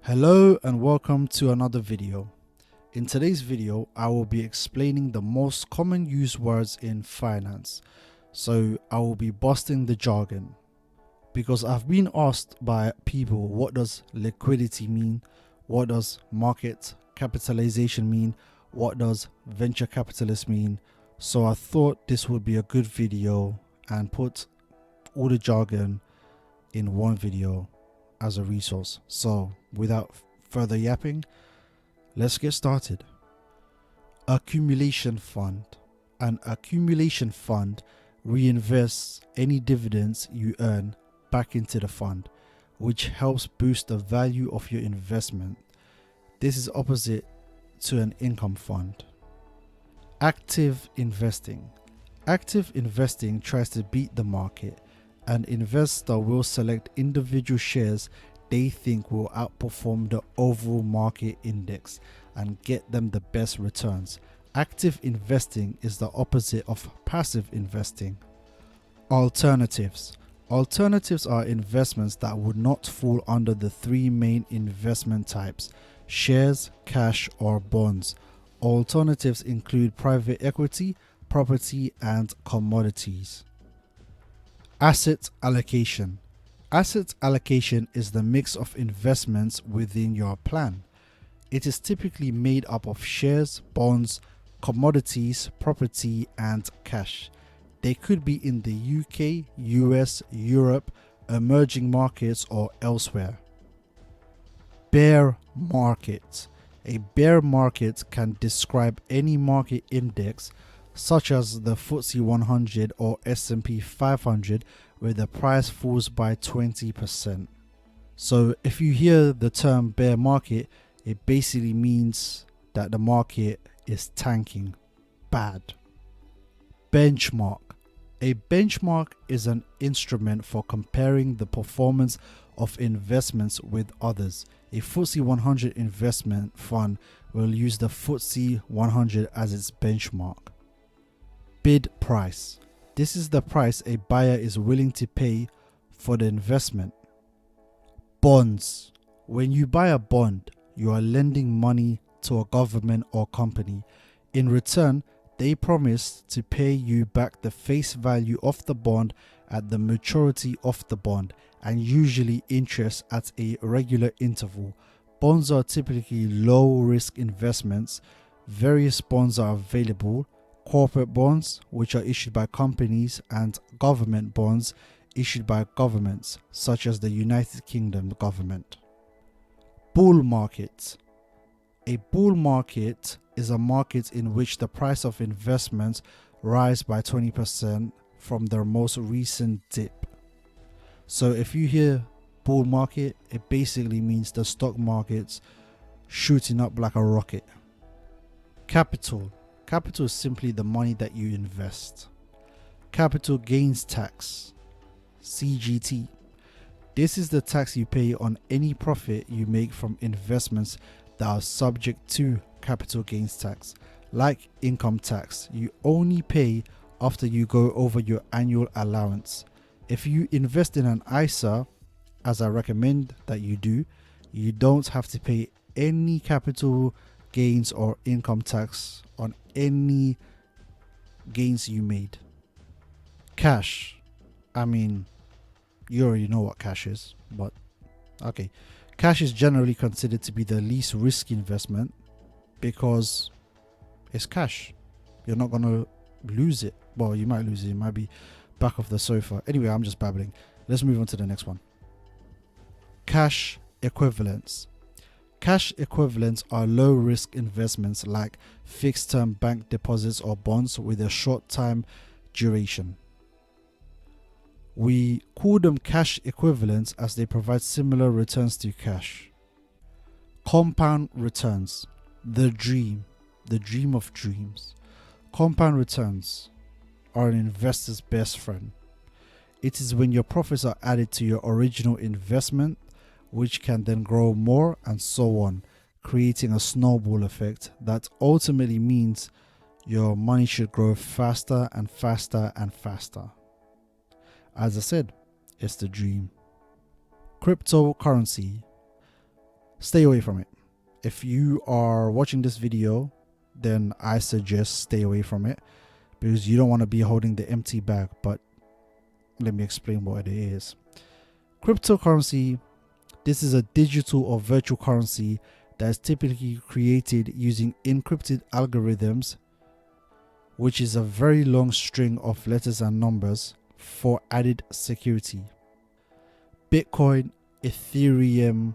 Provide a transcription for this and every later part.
Hello and welcome to another video. In today's video, I will be explaining the most common used words in finance. So I will be busting the jargon because I've been asked by people, what does liquidity mean? What does market capitalization mean? What does venture capitalist mean? So I thought this would be a good video and put all the jargon in one video as a resource. So without further yapping, let's get started. Accumulation fund. An accumulation fund reinvests any dividends you earn back into the fund, which helps boost the value of your investment. This is opposite to an income fund. Active investing. Active investing tries to beat the market. An investor will select individual shares they think will outperform the overall market index and get them the best returns. Active investing is the opposite of passive investing. Alternatives. Alternatives are investments that would not fall under the three main investment types: shares, cash, or bonds. Alternatives include private equity, property, and commodities. Asset allocation. Asset allocation is the mix of investments within your plan. It is typically made up of shares, bonds, commodities, property, and cash. They could be in the UK, US, Europe, emerging markets, or elsewhere. Bear market. A bear market can describe any market index such as the FTSE 100 or S&P 500 where the price falls by 20%. So if you hear the term bear market, it basically means that the market is tanking bad. Benchmark. A benchmark is an instrument for comparing the performance of investments with others. A FTSE 100 investment fund will use the FTSE 100 as its benchmark. Bid price. This is the price a buyer is willing to pay for the investment. Bonds. When you buy a bond, you are lending money to a government or company. In return, they promise to pay you back the face value of the bond at the maturity of the bond, and usually interest at a regular interval. Bonds are typically low risk investments. Various bonds are available: corporate bonds, which are issued by companies, and government bonds issued by governments, such as the United Kingdom government. Bull market. A bull market is a market in which the price of investments rise by 20% from their most recent dip. So if you hear bull market, it basically means the stock market's shooting up like a rocket. Capital. Capital is simply the money that you invest. Capital gains tax, CGT. This is the tax you pay on any profit you make from investments that are subject to capital gains tax. Like income tax, you only pay after you go over your annual allowance. If you invest in an ISA, as I recommend that you do, you don't have to pay any capital gains or income tax on any gains you made. Cash. I mean, you already know what cash is, but okay. Cash is generally considered to be the least risky investment because it's cash. You're not going to lose it. Well, you might lose it. It might be back off the sofa. Anyway, I'm just babbling. Let's move on to the next one. Cash equivalents. Cash equivalents are low risk investments like fixed term bank deposits or bonds with a short time duration. We call them cash equivalents as they provide similar returns to cash. Compound returns. The dream of dreams. Compound returns are an investor's best friend. It is when your profits are added to your original investment, which can then grow more and so on, creating a snowball effect that ultimately means your money should grow faster and faster and faster. As I said, it's the dream. Cryptocurrency. Stay away from it. If you are watching this video, then I suggest stay away from it because you don't want to be holding the empty bag. But let me explain what it is. Cryptocurrency, this is a digital or virtual currency that is typically created using encrypted algorithms, which is a very long string of letters and numbers for added security. Bitcoin, Ethereum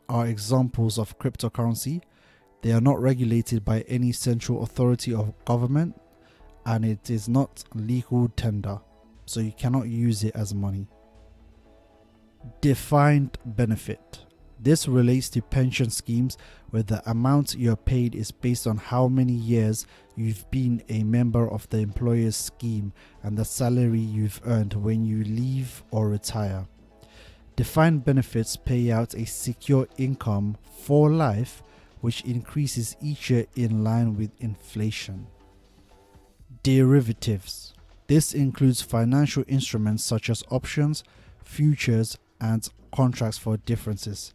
are examples of cryptocurrency. They are not regulated by any central authority or government, and it is not legal tender, so you cannot use it as money. Defined benefit. This relates to pension schemes where the amount you're paid is based on how many years you've been a member of the employer's scheme and the salary you've earned when you leave or retire. Defined benefits pay out a secure income for life, which increases each year in line with inflation. Derivatives. This includes financial instruments such as options, futures, and contracts for differences.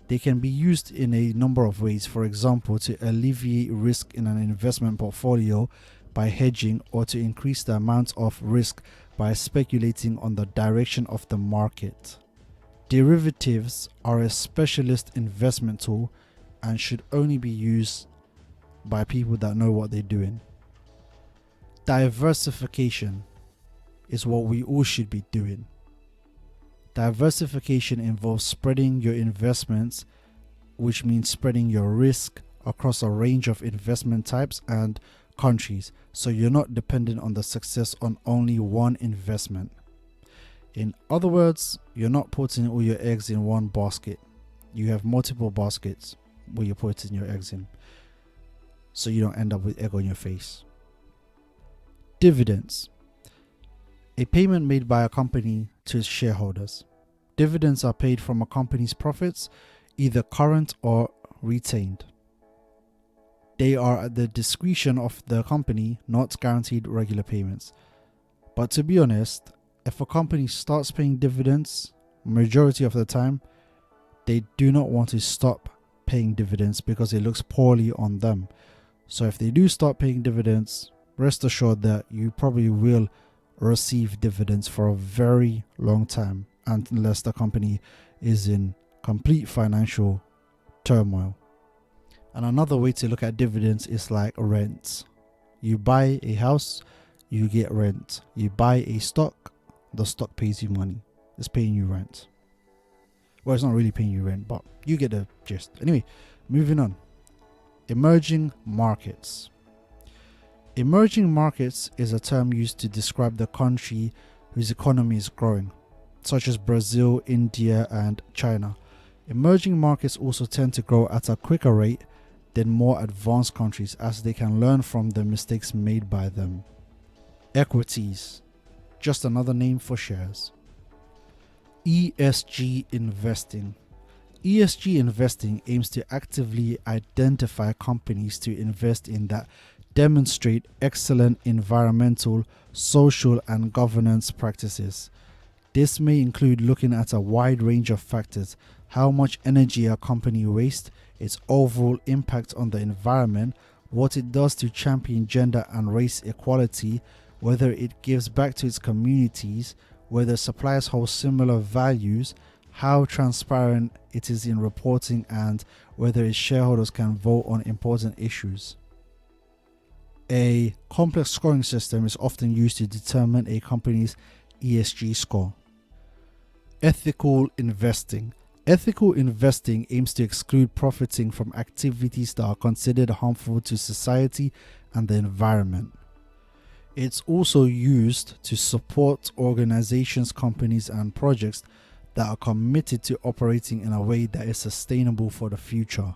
They can be used in a number of ways, for example, to alleviate risk in an investment portfolio by hedging, or to increase the amount of risk by speculating on the direction of the market. Derivatives are a specialist investment tool and should only be used by people that know what they're doing. Diversification is what we all should be doing. Diversification involves spreading your investments, which means spreading your risk across a range of investment types and countries, so you're not dependent on the success on only one investment. In other words, you're not putting all your eggs in one basket. You have multiple baskets where you're putting your eggs in, so you don't end up with egg on your face. Dividends. A payment made by a company to its shareholders. Dividends are paid from a company's profits, either current or retained. They are at the discretion of the company, not guaranteed regular payments. But to be honest, if a company starts paying dividends, majority of the time, they do not want to stop paying dividends because it looks poorly on them. So if they do start paying dividends, rest assured that you probably will receive dividends for a very long time, unless the company is in complete financial turmoil. And another way to look at dividends is like rent. You buy a house, you get rent. You buy a stock, the stock pays you money. It's paying you rent. Well, it's not really paying you rent, but you get the gist. Anyway, moving on. Emerging markets. Emerging markets is a term used to describe the country whose economy is growing, such as Brazil, India, and China. Emerging markets also tend to grow at a quicker rate than more advanced countries, as they can learn from the mistakes made by them. Equities, just another name for shares. ESG investing. ESG investing aims to actively identify companies to invest in that demonstrate excellent environmental, social, and governance practices. This may include looking at a wide range of factors: how much energy a company wastes, its overall impact on the environment, what it does to champion gender and race equality, whether it gives back to its communities, whether suppliers hold similar values, how transparent it is in reporting, and whether its shareholders can vote on important issues. A complex scoring system is often used to determine a company's ESG score. Ethical investing. Ethical investing aims to exclude profiting from activities that are considered harmful to society and the environment. It's also used to support organizations, companies, and projects that are committed to operating in a way that is sustainable for the future.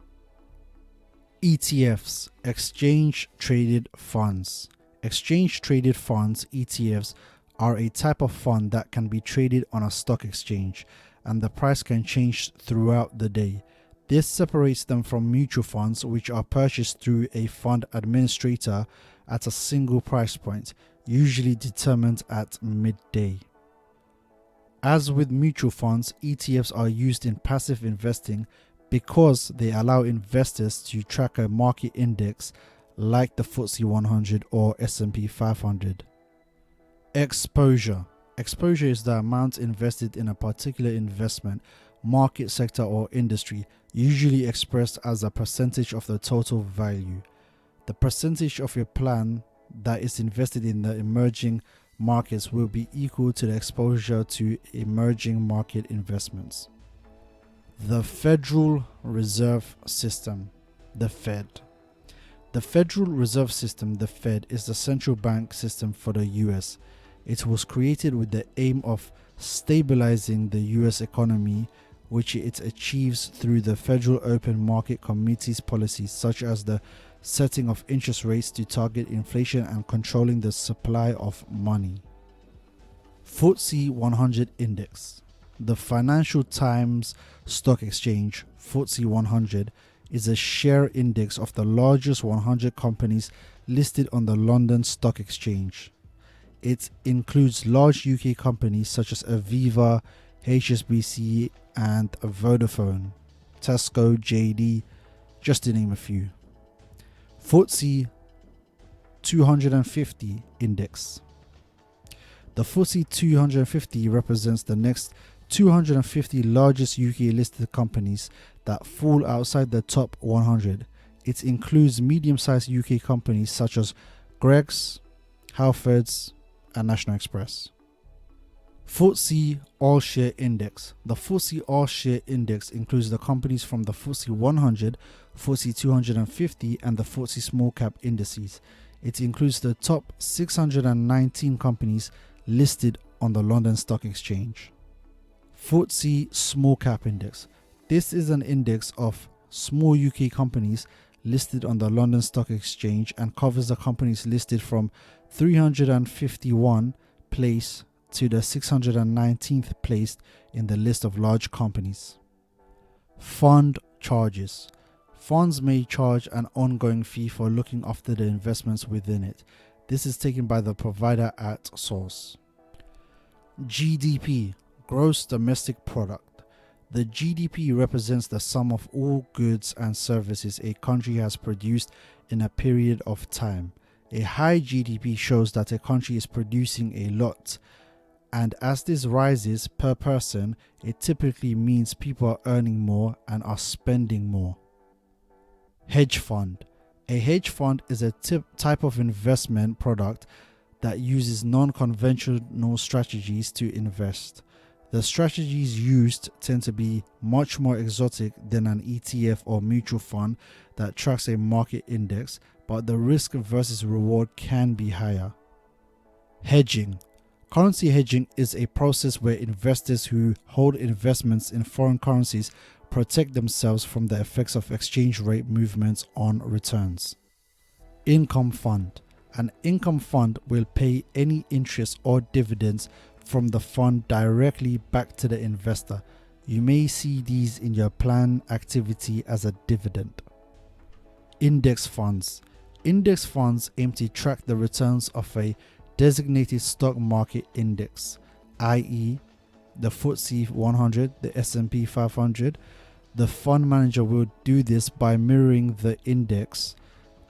ETFs, exchange traded funds. Exchange traded funds, ETFs, are a type of fund that can be traded on a stock exchange, and the price can change throughout the day. This separates them from mutual funds, which are purchased through a fund administrator at a single price point, usually determined at midday. As with mutual funds, ETFs are used in passive investing because they allow investors to track a market index like the FTSE 100 or S&P 500. Exposure. Exposure is the amount invested in a particular investment, market sector or industry, usually expressed as a percentage of the total value. The percentage of your plan that is invested in the emerging markets will be equal to the exposure to emerging market investments. The Federal Reserve System, the Fed. The Federal Reserve System, the Fed, is the central bank system for the US. It was created with the aim of stabilizing the US economy, which it achieves through the Federal Open Market Committee's policies such as the setting of interest rates to target inflation and controlling the supply of money. FTSE 100 Index. The Financial Times Stock Exchange, FTSE 100, is a share index of the largest 100 companies listed on the London Stock Exchange. It includes large UK companies such as Aviva, HSBC and Vodafone, Tesco, JD, just to name a few. FTSE 250 Index. The FTSE 250 represents the next 250 largest UK listed companies that fall outside the top 100. It includes medium-sized UK companies such as Greggs, Halfords and National Express. FTSE All-Share Index. The FTSE All-Share Index includes the companies from the FTSE 100, FTSE 250 and the FTSE Small Cap indices. It includes the top 619 companies listed on the London Stock Exchange. FTSE Small Cap Index. This is an index of small UK companies listed on the London Stock Exchange and covers the companies listed from 351 place to the 619th place in the list of large companies. Fund charges. Funds may charge an ongoing fee for looking after the investments within it. This is taken by the provider at source. GDP, Gross Domestic Product. The GDP represents the sum of all goods and services a country has produced in a period of time. A high GDP shows that a country is producing a lot, and as this rises per person, it typically means people are earning more and are spending more. Hedge fund. A hedge fund is a type of investment product that uses non-conventional strategies to invest. The strategies used tend to be much more exotic than an ETF or mutual fund that tracks a market index, but the risk versus reward can be higher. Hedging. Currency hedging is a process where investors who hold investments in foreign currencies protect themselves from the effects of exchange rate movements on returns. Income fund. An income fund will pay any interest or dividends from the fund directly back to the investor. You may see these in your plan activity as a dividend. Index funds. Index funds aim to track the returns of a designated stock market index, i.e. the FTSE 100, the S&P 500. The fund manager will do this by mirroring the index.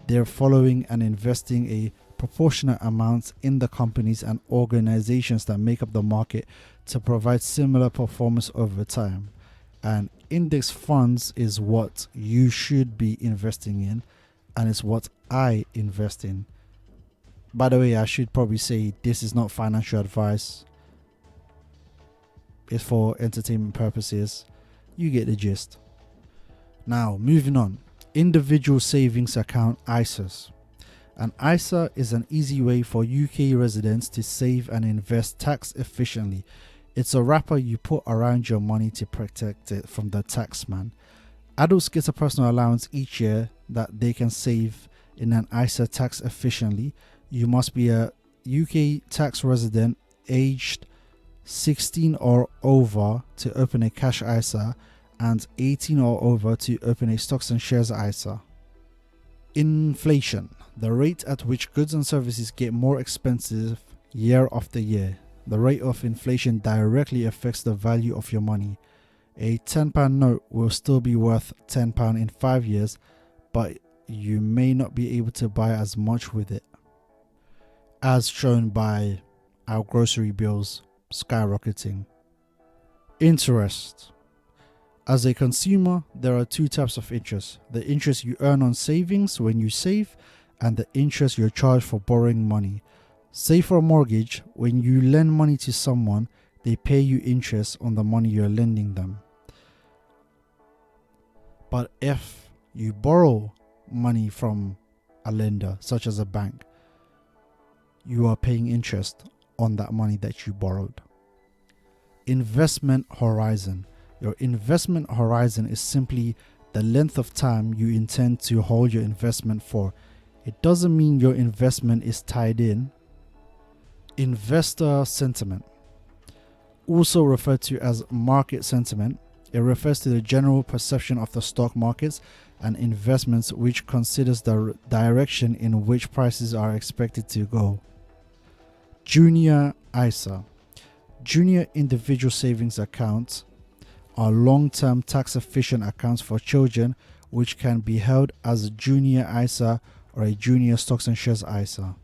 They're following and investing a proportionate amount in the companies and organizations that make up the market to provide similar performance over time. And index funds is what you should be investing in, and it's what I invest in. By the way, I should probably say this is not financial advice. It's for entertainment purposes. You get the gist. Now, moving on. Individual Savings Account, ISAs. An ISA is an easy way for UK residents to save and invest tax efficiently. It's a wrapper you put around your money to protect it from the taxman. Adults get a personal allowance each year that they can save in an ISA tax efficiently. You must be a UK tax resident aged 16 or over to open a cash ISA and 18 or over to open a stocks and shares ISA. Inflation, the rate at which goods and services get more expensive year after year. The rate of inflation directly affects the value of your money. A £10 note will still be worth £10 in 5 years, but you may not be able to buy as much with it, as shown by our grocery bills skyrocketing. Interest. As a consumer, there are two types of interest: the interest you earn on savings when you save, and the interest you're charged for borrowing money. Say for a mortgage, when you lend money to someone, they pay you interest on the money you're lending them. But if you borrow money from a lender, such as a bank, you are paying interest on that money that you borrowed. Investment horizon. Your investment horizon is simply the length of time you intend to hold your investment for. It doesn't mean your investment is tied in. Investor sentiment, also referred to as market sentiment, it refers to the general perception of the stock markets and investments, which considers the direction in which prices are expected to go. Junior ISA. Junior individual savings accounts are long-term tax-efficient accounts for children, which can be held as a junior ISA or a junior stocks and shares ISA.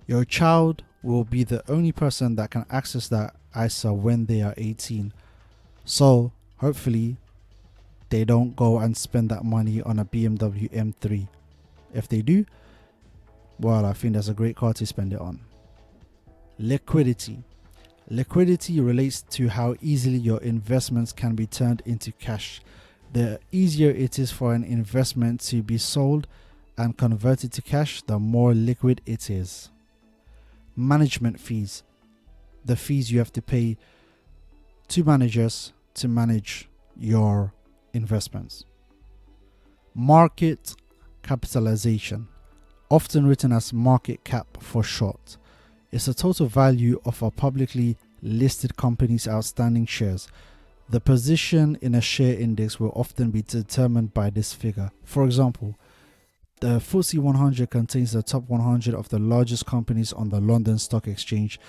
Your child will be the only person that can access that ISA when they are 18. So hopefully they don't go and spend that money on a BMW M3. If they do, well, I think that's a great car to spend it on. Liquidity. Liquidity relates to how easily your investments can be turned into cash. The easier it is for an investment to be sold and converted to cash, the more liquid it is. Management fees. The fees you have to pay to managers to manage your investments. Market capitalization, often written as market cap for short, is the total value of a publicly listed company's outstanding shares. The position in a share index will often be determined by this figure. For example, the FTSE 100 contains the top 100 of the largest companies on the London Stock Exchange,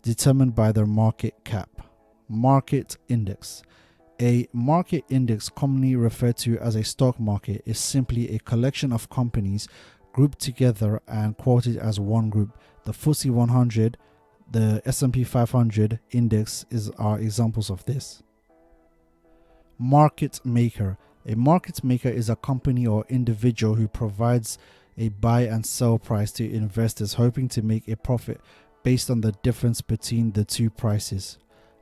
determined by their market cap. Market index. A market index, commonly referred to as a stock market, is simply a collection of companies grouped together and quoted as one group. The FTSE 100, the S&P 500 index are examples of this. Market maker. A market maker is a company or individual who provides a buy and sell price to investors, hoping to make a profit based on the difference between the two prices.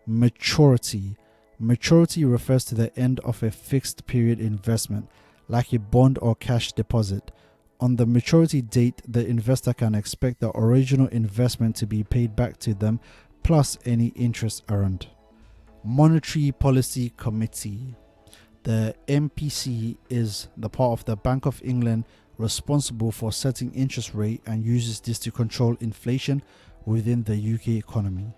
Maturity. Maturity refers to the end of a fixed period investment, like a bond or cash deposit. On the maturity date, the investor can expect the original investment to be paid back to them, plus any interest earned. Monetary Policy Committee. The MPC is the part of the Bank of England responsible for setting interest rate and uses this to control inflation within the UK economy.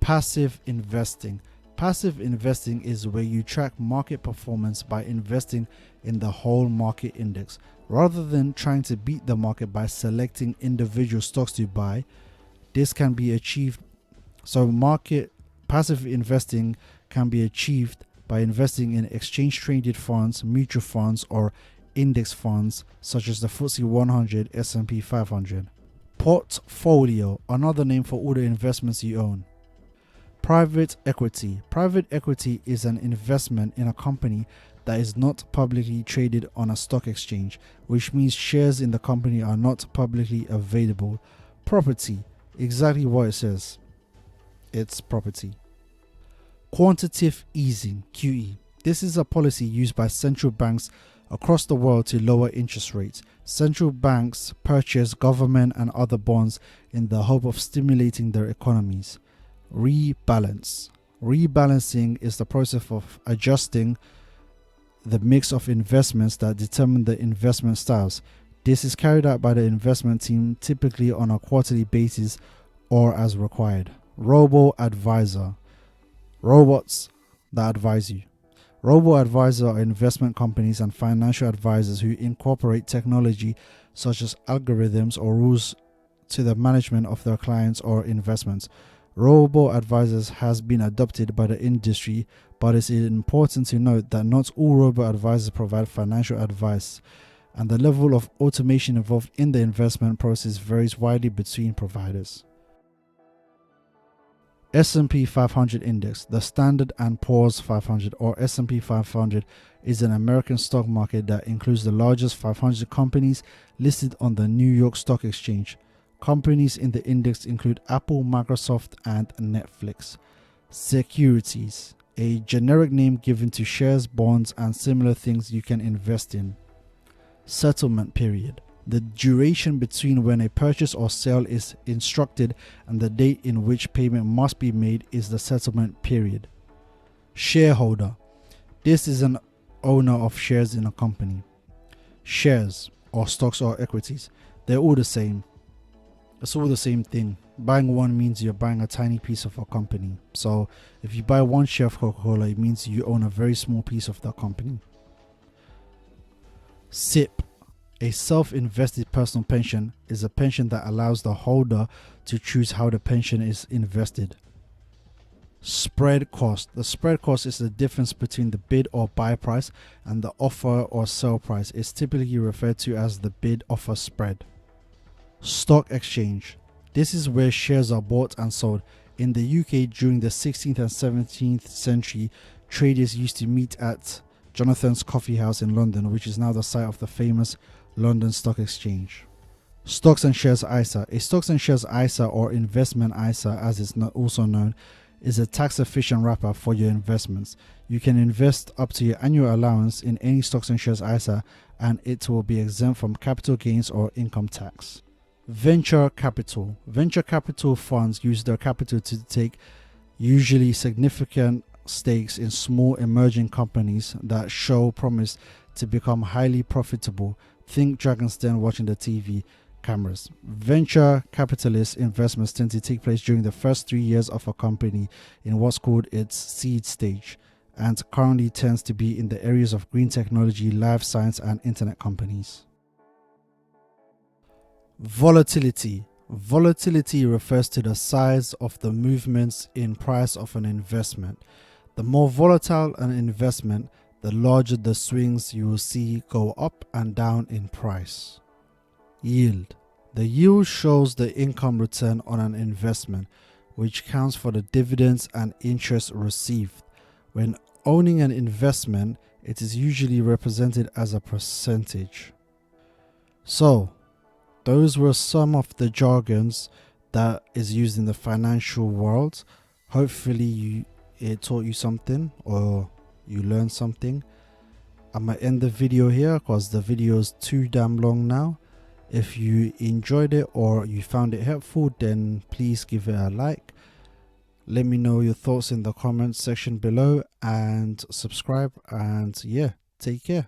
Passive investing. Passive investing is where you track market performance by investing in the whole market index, rather than trying to beat the market by selecting individual stocks to buy. This can be achieved. Passive investing can be achieved by investing in exchange traded funds, mutual funds, or index funds such as the FTSE 100, S&P 500. Portfolio, another name for all the investments you own. Private equity. Private equity is an investment in a company that is not publicly traded on a stock exchange, which means shares in the company are not publicly available. Property, exactly what it says. It's property. Quantitative easing, QE. This is a policy used by central banks across the world to lower interest rates. Central banks purchase government and other bonds in the hope of stimulating their economies. Rebalance. Rebalancing is the process of adjusting the mix of investments that determine the investment styles. This is carried out by the investment team, typically on a quarterly basis or as required. Robo-advisor. Robots that advise you. Robo-advisors are investment companies and financial advisors who incorporate technology such as algorithms or rules to the management of their clients or investments. Robo-advisors has been adopted by the industry, but it's important to note that not all robo-advisors provide financial advice, and the level of automation involved in the investment process varies widely between providers. S&P 500 Index. The Standard & Poor's 500, or S&P 500, is an American stock market that includes the largest 500 companies listed on the New York Stock Exchange. Companies in the index include Apple, Microsoft, and Netflix. Securities. A generic name given to shares, bonds, and similar things you can invest in. Settlement period. The duration between when a purchase or sale is instructed and the date in which payment must be made is the settlement period. Shareholder. This is an owner of shares in a company. Shares, or stocks or equities, they're all the same. It's all the same thing. Buying one means you're buying a tiny piece of a company. So if you buy one share of Coca-Cola, it means you own a very small piece of that company. SIP. A self-invested personal pension is a pension that allows the holder to choose how the pension is invested. Spread cost. The spread cost is the difference between the bid or buy price and the offer or sell price. It's typically referred to as the bid-offer spread. Stock exchange. This is where shares are bought and sold. In the UK during the 16th and 17th century, traders used to meet at Jonathan's Coffee House in London, which is now the site of the famous London Stock Exchange. Stocks and shares ISA. A stocks and shares ISA, or investment ISA as it's also known, is a tax efficient wrapper for your investments. You can invest up to your annual allowance in any stocks and shares ISA and it will be exempt from capital gains or income tax. Venture capital. Venture capital funds use their capital to take usually significant stakes in small emerging companies that show promise to become highly profitable. Think Dragon's Den watching the TV cameras. Venture capitalist investments tend to take place during the first 3 years of a company in what's called its seed stage, and currently tends to be in the areas of green technology, life science, and internet companies. Volatility. Volatility refers to the size of the movements in price of an investment. The more volatile an investment, the larger the swings you will see go up and down in price. Yield. The yield shows the income return on an investment, which counts for the dividends and interest received. When owning an investment, it is usually represented as a percentage. So, those were some of the jargons that is used in the financial world. Hopefully it taught you something or you learned something. I might end the video here because the video is too damn long now. If you enjoyed it or you found it helpful, then please give it a like. Let me know your thoughts in the comments section below and subscribe, and yeah, take care.